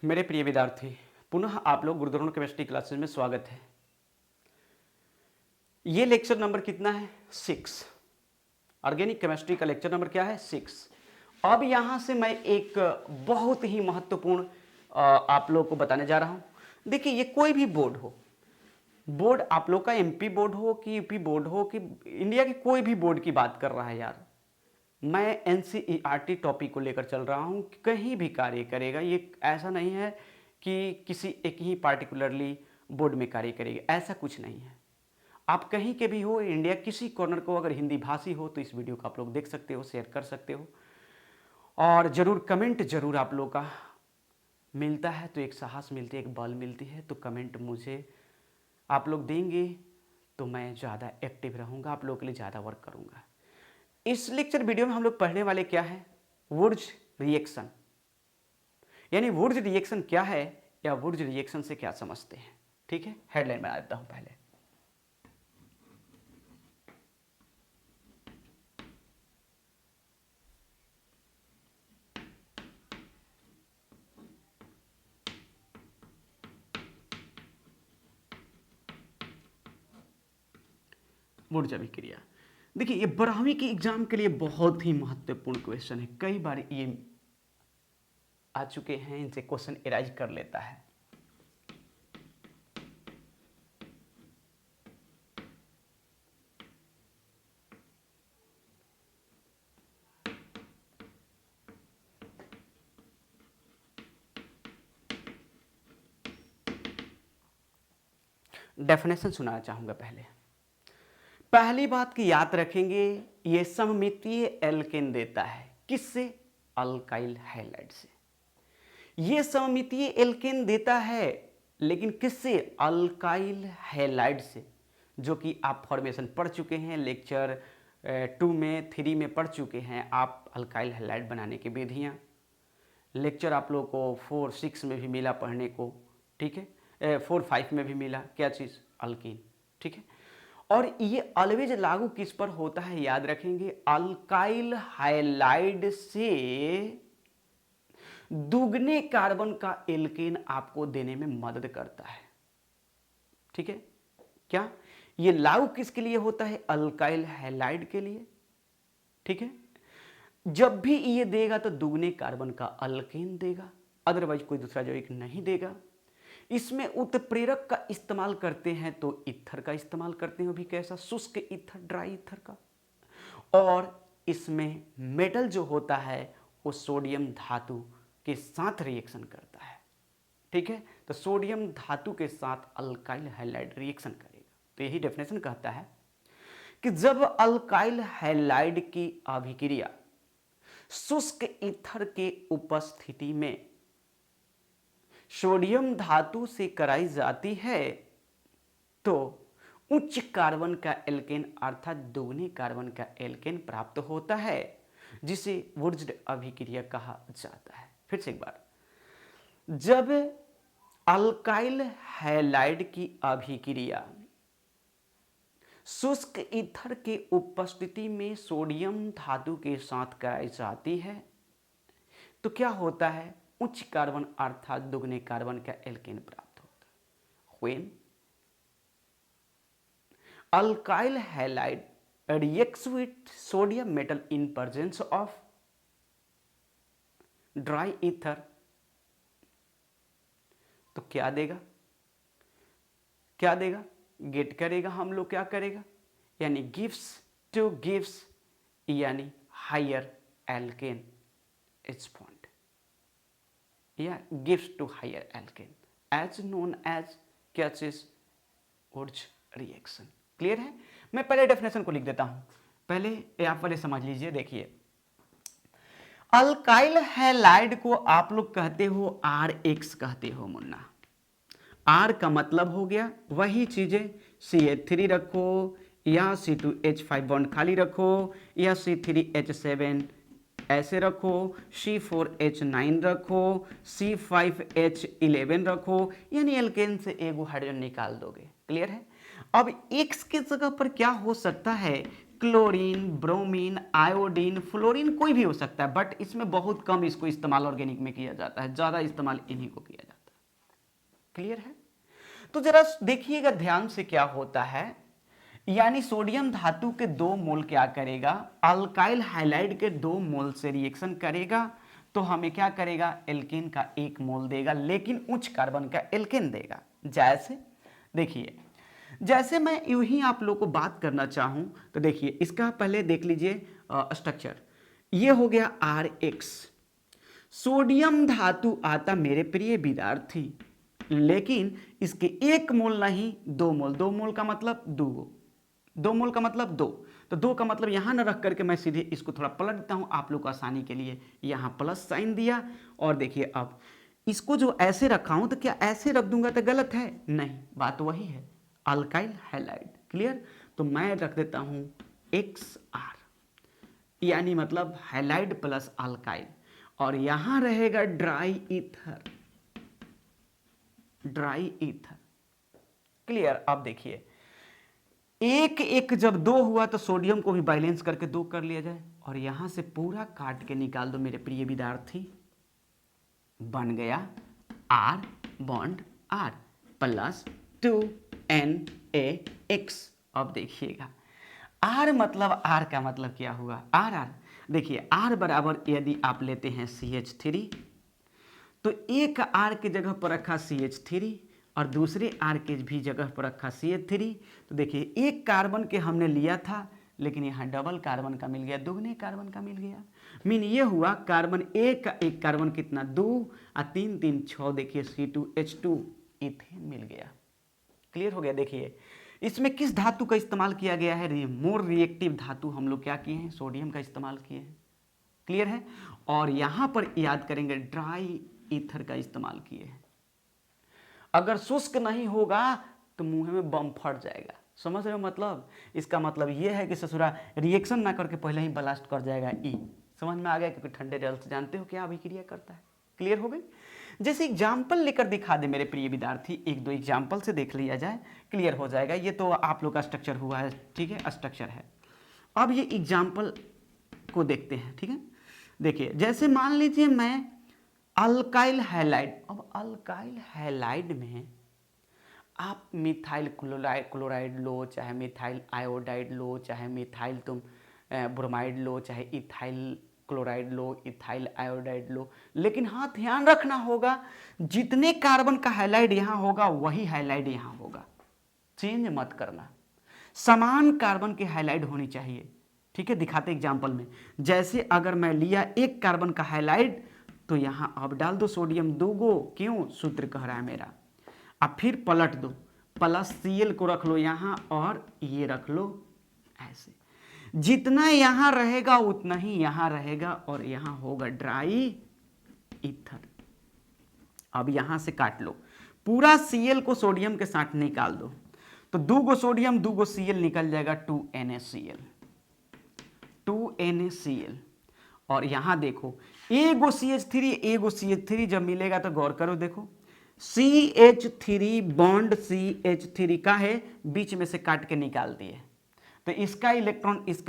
मेरे प्रिय विद्यार्थी, पुनः आप लोग गुरुद्रोण केमिस्ट्री क्लासेस में स्वागत है। ये लेक्चर नंबर कितना है? 6। ऑर्गेनिक केमिस्ट्री का लेक्चर नंबर क्या है? 6। अब यहाँ से मैं एक बहुत ही महत्वपूर्ण आप लोग को बताने जा रहा हूँ। देखिए, ये कोई भी बोर्ड हो, बोर्ड आप लोग का एमपी बोर्ड हो कि यूपी बोर्ड हो कि इंडिया की कोई भी बोर्ड की बात कर रहा है यार, मैं एनसीईआरटी टॉपिक को लेकर चल रहा हूँ। कहीं भी कार्य करेगा, ये ऐसा नहीं है कि किसी एक ही पार्टिकुलरली बोर्ड में कार्य करेगा, ऐसा कुछ नहीं है। आप कहीं के भी हो, इंडिया किसी कॉर्नर को, अगर हिंदी भाषी हो तो इस वीडियो को आप लोग देख सकते हो, शेयर कर सकते हो, और ज़रूर कमेंट ज़रूर आप लोग का मिलता है तो एक साहस मिलती है, एक बल मिलती है, तो कमेंट मुझे आप लोग देंगे तो मैं ज़्यादा एक्टिव रहूँगा, आप लोगों के लिए ज़्यादा वर्क करूँगा। इस लेक्चर वीडियो में हम लोग पढ़ने वाले क्या है? वुर्ज रिएक्शन। यानी वुर्ज रिएक्शन क्या है या वुर्ज रिएक्शन से क्या समझते हैं। ठीक है, हेडलाइन बना देता हूं पहले। वुर्ज अभिक्रिया, देखिए ये 12वीं के एग्जाम के लिए बहुत ही महत्वपूर्ण क्वेश्चन है। कई बार ये आ चुके हैं, इनसे क्वेश्चन एराइज कर लेता है। डेफिनेशन सुनाना चाहूंगा। पहली बात की याद रखेंगे, ये सममितीय एल्केन देता है। किससे? अल्काइल हैलाइड से। ये सममितीय एल्केन देता है, लेकिन किससे? अल्काइल हैलाइड से, जो कि आप फॉर्मेशन पढ़ चुके हैं, लेक्चर 2 में 3 में पढ़ चुके हैं आप अल्काइल हैलाइड बनाने की विधियाँ। लेक्चर आप लोगों को 4, 6 में भी मिला पढ़ने को, ठीक है, 4, 5 में भी मिला। क्या चीज़? अल्कीन। ठीक है, और ये ऑलवेज लागू किस पर होता है? याद रखेंगे, अल्काइल हाइलाइड से दुगने कार्बन का एल्केन आपको देने में मदद करता है। ठीक है, क्या ये लागू किसके लिए होता है? अल्काइल हैलाइड के लिए। ठीक है, जब भी ये देगा तो दुगने कार्बन का अल्केन देगा, अदरवाइज कोई दूसरा जैविक नहीं देगा। इसमें उत्प्रेरक का इस्तेमाल करते हैं तो ईथर का इस्तेमाल करते हैं, वो भी कैसा? शुष्क ईथर, ड्राई ईथर का। और इसमें मेटल जो होता है वो सोडियम धातु के साथ रिएक्शन करता है। ठीक है, तो सोडियम धातु के साथ अल्काइल हैलाइड रिएक्शन करेगा। तो यही डेफिनेशन कहता है कि जब अल्काइल हैलाइड की अभिक्रिया शुष्क ईथर के उपस्थिति में सोडियम धातु से कराई जाती है तो उच्च कार्बन का एल्केन अर्थात दोगुने कार्बन का एल्केन प्राप्त होता है, जिसे वुर्ज्ड अभिक्रिया कहा जाता है। फिर से एक बार, जब अल्काइल हैलाइड की अभिक्रिया शुष्क ईथर के उपस्थिति में सोडियम धातु के साथ कराई जाती है तो क्या होता है? उच्च कार्बन अर्थात दुगने कार्बन का एल्केन प्राप्त होता है। When alkyl halide reacts with sodium metal in presence of dry ether, तो क्या देगा? क्या देगा? गेट करेगा, हम लोग क्या करेगा? यानी गिव्स यानी हायर एल्केन इट्स पॉइंट, या gives to higher alkane as known as क्या चीज? वुर्ज रिएक्शन। क्लियर है? मैं पहले डेफिनेशन को लिख देता हूं, पहले आप पहले समझ लीजिए। देखिए, अल्काइल हैलाइड को आप लोग कहते हो RX कहते हो मुन्ना। R का मतलब हो गया वही चीजें, CH3 रखो या C2H5 बॉन्ड खाली रखो या C3H7 ऐसे रखो, C4H9 रखो, C5H11 रखो, यानी एल्केन से एगो हाइड्रोजन निकाल दोगे। क्लियर है? अब X की जगह पर क्या हो सकता है? क्लोरीन, ब्रोमीन, आयोडीन, फ्लोरीन, कोई भी हो सकता है, बट इसमें बहुत कम इसको इस्तेमाल ऑर्गेनिक में किया जाता है, ज़्यादा इस्तेमाल इन्हीं को किया जाता है। क्लियर है? तो जरा देखिएगा ध्यान से क्या होता है, यानी सोडियम धातु के 2 मोल क्या करेगा, अल्काइल हाइलाइड के 2 मोल से रिएक्शन करेगा, तो हमें क्या करेगा, एल्केन का 1 मोल देगा, लेकिन उच्च कार्बन का एल्केन देगा। जैसे देखिए, जैसे मैं यूं ही आप लोग को बात करना चाहूं तो देखिए, इसका पहले देख लीजिए स्ट्रक्चर। ये हो गया RX, सोडियम धातु आता मेरे प्रिय विद्यार्थी, लेकिन इसके 1 मोल नहीं 2 मोल, 2 मोल का मतलब 2 मोल का मतलब 2, तो 2 का मतलब यहां न रख करके मैं सीधे इसको थोड़ा पलट देता हूं आप लोग को आसानी के लिए, यहां प्लस साइन दिया, और देखिए अब इसको जो ऐसे रखा हूं तो क्या ऐसे रख दूंगा तो गलत है? नहीं, बात वही है, अल्काइल हैलाइड। क्लियर? तो मैं रख देता हूं XR, यानी मतलब हैलाइड प्लस अल्काइल, और यहां रहेगा dry ether, dry ether. Clear? अब देखिए, 1 जब 2 हुआ तो सोडियम को भी बैलेंस करके 2 कर लिया जाए, और यहां से पूरा काट के निकाल दो मेरे प्रिय विद्यार्थी, बन गया R bond R plus 2NaX। अब देखिएगा, R मतलब R का मतलब क्या हुआ, RR। देखिए R बराबर यदि आप लेते हैं CH3, तो एक R की जगह पर रखा CH3 और दूसरे R के भी जगह पर रखा CH3, तो देखिए एक कार्बन के हमने लिया था, लेकिन यहाँ डबल कार्बन का मिल गया, दुगने कार्बन का मिल गया। मीन ये हुआ कार्बन एक कार्बन कितना 2 और 3 3 6, देखिए C2H2 इथेन मिल गया। क्लियर हो गया? देखिए इसमें किस धातु का इस्तेमाल किया गया है, मोर रिएक्टिव धातु हम लोग क्या किए हैं, सोडियम का इस्तेमाल किए हैं। क्लियर है? और यहां पर याद करेंगे ड्राई ईथर का इस्तेमाल किए हैं। अगर शुष्क नहीं होगा तो मुंह में बम फट जाएगा, समझ रहे हो? मतलब इसका मतलब यह है कि ससुरा रिएक्शन ना करके पहले ही ब्लास्ट कर जाएगा ई। समझ में आ गया? क्योंकि ठंडे जल से जानते हो क्या अभिक्रिया करता है। क्लियर हो गई? जैसे एग्जाम्पल लेकर दिखा दे मेरे प्रिय विद्यार्थी, 1-2 एग्जाम्पल से देख लिया जाए, क्लियर हो जाएगा। ये तो आप लोग का स्ट्रक्चर हुआ है, ठीक है, स्ट्रक्चर है। अब ये एग्जाम्पल को देखते हैं, ठीक है। देखिए जैसे मान लीजिए मैं अल्काइल हैलाइड, अब अल्काइल हैलाइड में आप मिथाइल क्लोराइड लो, चाहे मिथाइल आयोडाइड लो, चाहे मिथाइल तुम ब्रोमाइड लो, चाहे इथाइल क्लोराइड लो, इथाइल आयोडाइड लो, लेकिन हाँ ध्यान रखना होगा जितने कार्बन का हैलाइड यहाँ होगा वही हैलाइड यहाँ होगा, चेंज मत करना, समान कार्बन की हैलाइड होनी चाहिए। ठीक है, दिखाते एग्जाम्पल में। जैसे अगर मैं लिया 1 कार्बन का हैलाइड, तो यहाँ अब डाल दो सोडियम 2 गो, क्यों, सूत्र कह रहा है मेरा। अब फिर पलट दो, प्लस Cl को रख लो यहाँ और ये रख लो ऐसे, जितना यहाँ रहेगा उतना ही यहाँ रहेगा और यहाँ होगा ड्राई ईथर। अब यहाँ से काट लो, पूरा Cl को सोडियम के साथ निकाल दो, तो 2 गो सोडियम 2 गो Cl निकल जाएगा 2NaCl, 2NaCl। और यहाँ देखो एगो CH3 एगो CH3 जब मिलेगा तो गौर करो, देखो CH3 बॉन्ड CH3 का है, बीच में से काट के निकाल दिए, तो इसका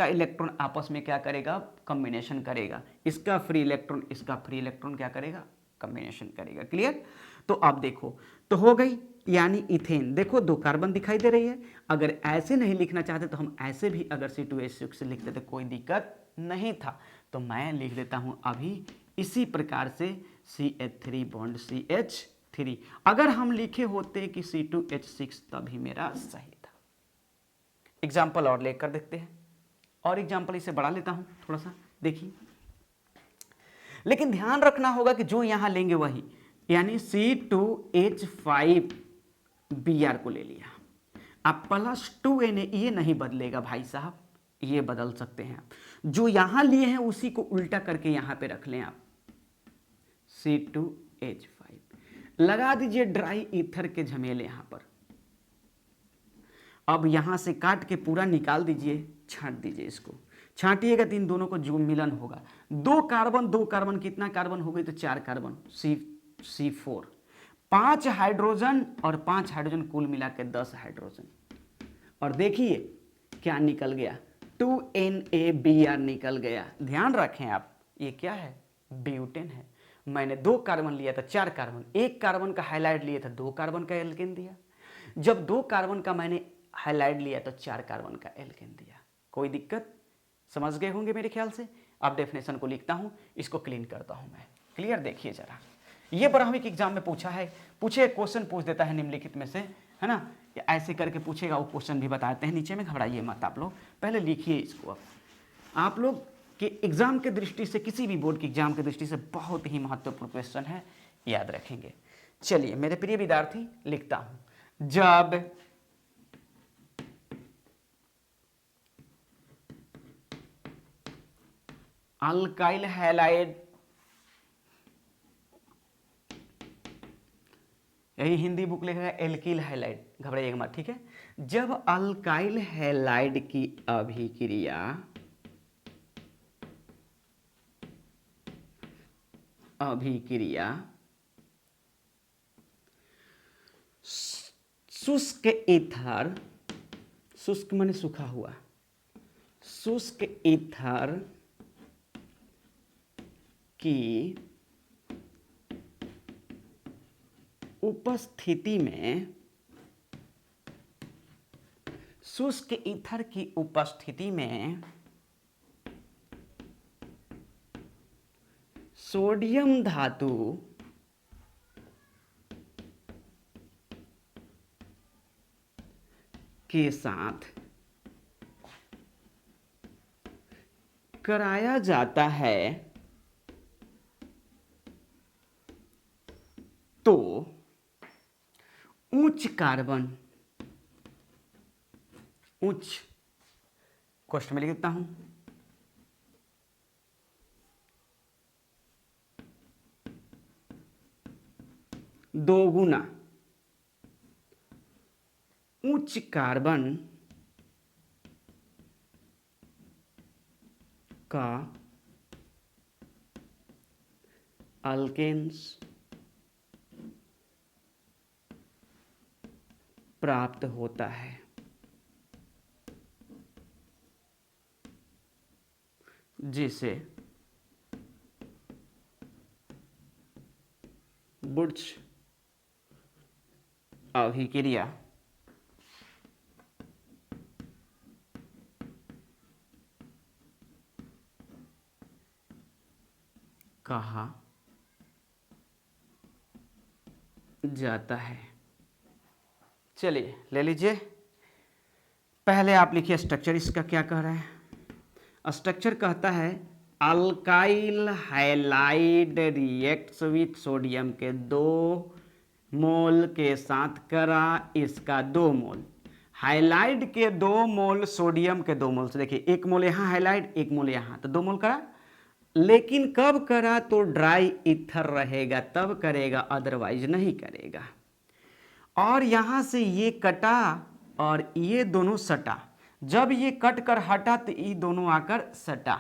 इलेक्ट्रॉन आपस में क्या करेगा, कॉम्बिनेशन करेगा, इसका फ्री इलेक्ट्रॉन इसका फ्री इलेक्ट्रॉन क्या करेगा, कॉम्बिनेशन करेगा। क्लियर? तो अब देखो तो हो गई, यानी इथेन, देखो 2 कार्बन दिखाई दे रही है। अगर ऐसे नहीं लिखना चाहते तो हम ऐसे भी अगर C2H6 लिख देते कोई दिक्कत नहीं था, तो मैं लिख देता हूं अभी इसी प्रकार से CH3 बॉन्ड CH3। अगर हम लिखे होते कि C2H6 तभी मेरा सही था। एग्जाम्पल और लेकर देखते हैं, और एग्जाम्पल इसे बढ़ा लेता हूं थोड़ा सा, देखिए। लेकिन ध्यान रखना होगा कि जो यहां लेंगे वही, यानी C2H5Br को ले लिया, अब प्लस 2Na, ये नहीं बदलेगा भाई साहब, ये बदल सकते हैं आप, जो यहां लिए हैं उसी को उल्टा करके यहां पे रख लें आप, C2H5 लगा दीजिए, ड्राई ईथर के झमेले यहां पर। अब यहां से काट के पूरा निकाल दीजिए, छांट दीजिए, इसको छांटिएगा तो इन दोनों को जो मिलन होगा, 2 कार्बन कितना कार्बन हो गई, तो 4 कार्बन C4, 5 हाइड्रोजन और 5 हाइड्रोजन कुल मिला के 10 हाइड्रोजन। और देखिए क्या निकल गया, 2NaBr निकल गया। ध्यान रखें आप, ये क्या है? ब्यूटेन है। मैंने 2 कार्बन लिया था, 4 कार्बन, 1 कार्बन का हाइलाइट लिया था, 2 कार्बन का एल्केन दिया। जब 2 कार्बन का मैंने हाइलाइट लिया तो 4 कार्बन का एल्केन दिया। कोई दिक्कत? समझ गए होंगे मेरे ख्याल से। अब डेफिनेशन को लिखता हूं, इसको क्लीन करता हूं मैं। क्लियर? देखिए जरा, ये ब्राह्मणिक एग्जाम में पूछा है, पूछे क्वेश्चन पूछ देता है निम्नलिखित में से, है ना, ऐसे करके पूछेगा, वो क्वेश्चन भी बताते हैं नीचे में, घबराइए मत आप लोग, पहले लिखिए इसको। अब आप लोग के एग्जाम के दृष्टि से, किसी भी बोर्ड के एग्जाम की दृष्टि से बहुत ही महत्वपूर्ण क्वेश्चन है, याद रखेंगे। चलिए मेरे प्रिय विद्यार्थी, लिखता हूं, जब अल्काइल हैलाइड, यही हिंदी बुक लिखेगा एल्किल हैलाइड, घबराइएगा मत, ठीक है। जब अल्काइल हैलाइड की अभिक्रिया शुष्क ईथर, शुष्क माने सूखा हुआ, शुष्क ईथर की उपस्थिति में, शुष्क ईथर की उपस्थिति में सोडियम धातु के साथ कराया जाता है तो उच्च कार्बन, उच्च क्वेश्चन में लिखता हूं, दोगुना उच्च कार्बन का अल्केन्स प्राप्त होता है, जिसे बुर्च अभिक्रिया कहा जाता है। चलिए ले लीजिए, पहले आप लिखिए स्ट्रक्चर इसका क्या कह रहा है। स्ट्रक्चर कहता है alkyl halide reacts with sodium के 2 मोल के साथ करा इसका 2 मोल, हाइलाइड के 2 मोल, सोडियम के 2 मोल से, देखिए 1 मोल यहाँ हाइलाइड, 1 मोल यहाँ, तो 2 मोल करा, लेकिन कब करा तो ड्राई ईथर रहेगा तब करेगा, अदरवाइज नहीं करेगा। और यहां से ये कटा और ये दोनों सटा, जब ये कट कर हटा तो ये दोनों आकर सटा,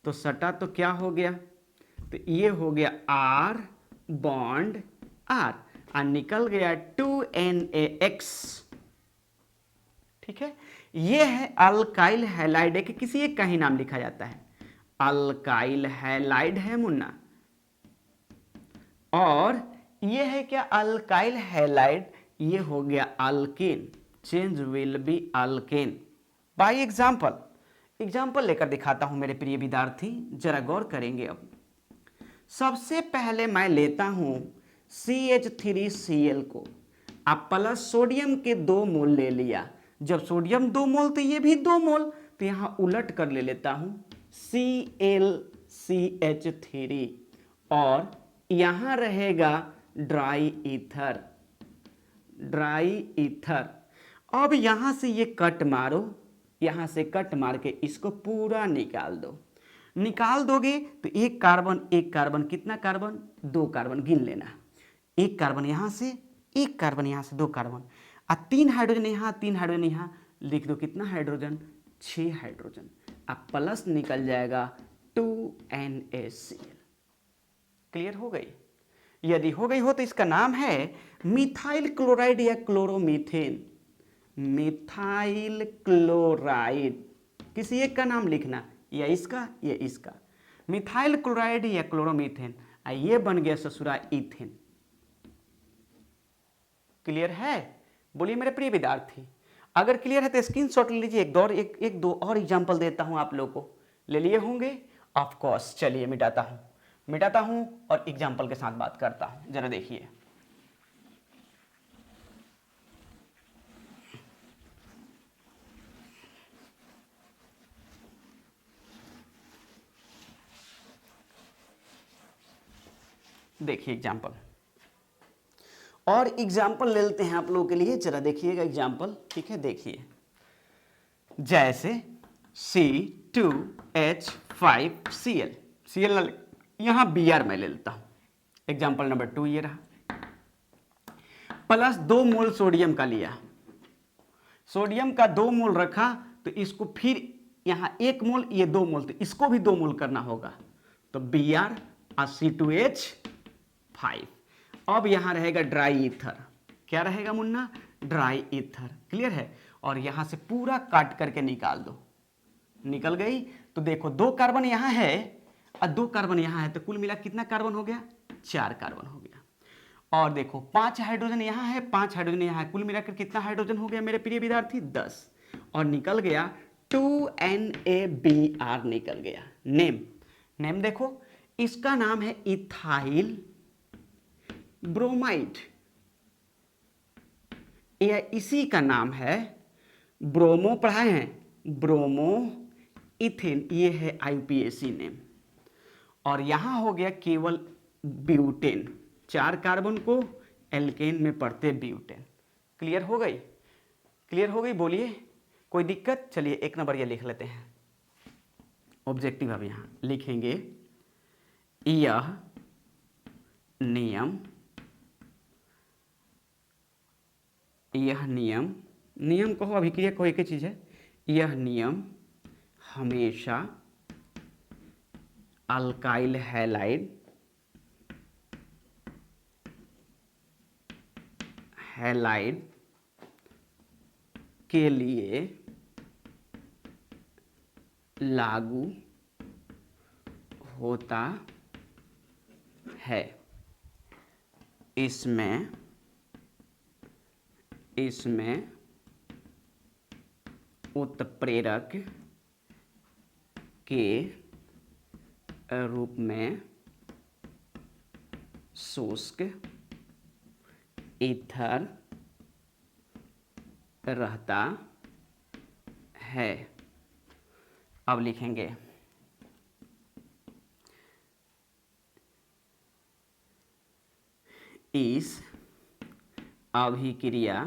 तो सटा तो क्या हो गया, तो ये हो गया R बॉन्ड R, और निकल गया 2NaX, ठीक है। ये है अल्काइल हैलाइड, के किसी एक का ही नाम लिखा जाता है, अल्काइल हैलाइड है मुन्ना, और ये है क्या, अल्काइल हैलाइड, ये हो गया alkane, change will be alkane. By example, example लेकर दिखाता हूं मेरे प्रिय विद्यार्थी, जरा गौर करेंगे। अब सबसे पहले मैं लेता हूं CH3Cl को, अब प्लस सोडियम के 2 मोल ले लिया, जब सोडियम 2 मोल तो ये भी 2 मोल, तो यहां उलट कर ले लेता हूं ClCH3, और यहां रहेगा ड्राई ईथर, ड्राई ईथर। अब यहां से ये कट मारो, यहां से कट मार के इसको पूरा निकाल दो, निकाल दोगे तो 1 कार्बन 1 कार्बन, कितना कार्बन, 2 कार्बन गिन लेना, 1 कार्बन यहां से, 1 कार्बन यहां से, 2 कार्बन, और 3 हाइड्रोजन यहां, 3 हाइड्रोजन यहां, लिख दो कितना हाइड्रोजन, 6 हाइड्रोजन, अब प्लस निकल जाएगा 2NaCl। क्लियर हो गई? यदि हो गई हो तो इसका नाम है मिथाइल क्लोराइड या क्लोरोमीथेन, मिथाइल क्लोराइड, किसी एक का नाम लिखना, या इसका या इसका। मिथाइल क्लोराइड या क्लोरोमीथेन, ये बन गया ससुरा इथेन। क्लियर है? बोलिए मेरे प्रिय विद्यार्थी, अगर क्लियर है तो स्क्रीनशॉट ले लीजिए। एक दो और एग्जांपल देता हूं आप लोगों को। ले लिए होंगे ऑफ कोर्स। चलिए मिटाता हूं और एग्जांपल के साथ बात करता हूं। जरा देखिए, देखिए एग्जांपल, और एग्जाम्पल ले लेते हैं आप लोगों के लिए। जरा देखिएगा एग्जाम्पल, ठीक है? देखिए, जैसे C2H5Cl, Cl यहां Br मैं ले लेता हूं। एग्जाम्पल नंबर 2 ये रहा। प्लस 2 मोल सोडियम का लिया, सोडियम का 2 मोल रखा, तो इसको फिर यहां 1 मोल, ये 2 मोल, तो इसको भी 2 मोल करना होगा। तो Br और C2H5। अब यहां रहेगा ड्राई ईथर। क्या रहेगा मुन्ना? Dry ether. क्लियर है? और यहां से पूरा काट करके निकाल दो। निकल गई। तो देखो 2 कार्बन यहां है और 2 कार्बन यहां है, तो कुल मिला कितना कार्बन हो गया? 4 कार्बन हो गया। और देखो 5 हाइड्रोजन यहां है, 5 हाइड्रोजन यहां है, कुल मिलाकर कितना हाइड्रोजन हो गया मेरे प्रिय विद्यार्थी? 10। और निकल गया 2NaBr निकल गया। नेम देखो, इसका नाम है इथाइल ब्रोमाइड, या इसी का नाम है ब्रोमो, पढ़ाए हैं, ब्रोमो इथेन, ये है IUPAC नेम। और यहां हो गया केवल ब्यूटेन, 4 कार्बन को एल्केन में पढ़ते ब्यूटेन। क्लियर हो गई? क्लियर हो गई? बोलिए कोई दिक्कत? चलिए 1 नंबर ये लिख लेते हैं ऑब्जेक्टिव। अब यहां लिखेंगे, यह नियम कहो, अभिक्रिया कहो, एक ही चीज है। यह नियम हमेशा अल्काइल हैलाइड के लिए लागू होता है। इसमें उत्प्रेरक के रूप में शुष्क ईथर रहता है। अब लिखेंगे, इस अभिक्रिया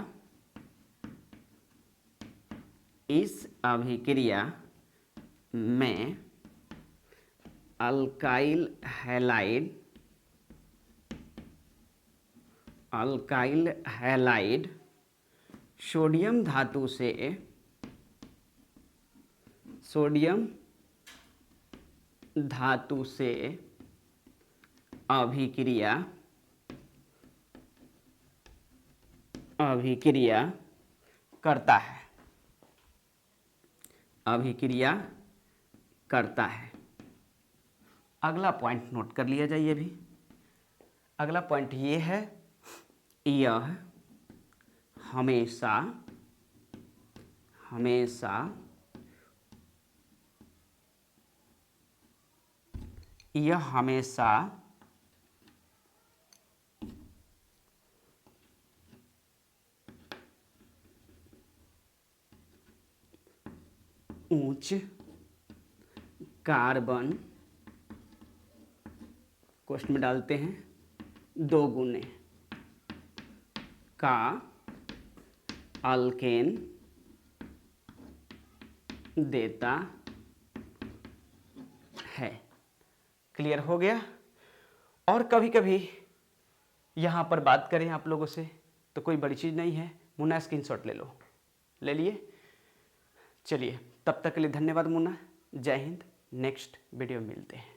में अल्काइल हैलाइड सोडियम धातु से अभिक्रिया करता है। अगला पॉइंट नोट कर लिया जाइए भी। अगला पॉइंट ये है, यह हमेशा उच्च कार्बन, क्वेश्चन में डालते हैं 2 गुने का अल्केन देता है। क्लियर हो गया? और कभी कभी यहां पर बात करें आप लोगों से तो कोई बड़ी चीज नहीं है, मुन्ना स्क्रीनशॉट ले लो। ले लिए? चलिए तब तक के लिए धन्यवाद मुन्ना। जय हिंद। नेक्स्ट वीडियो में मिलते हैं।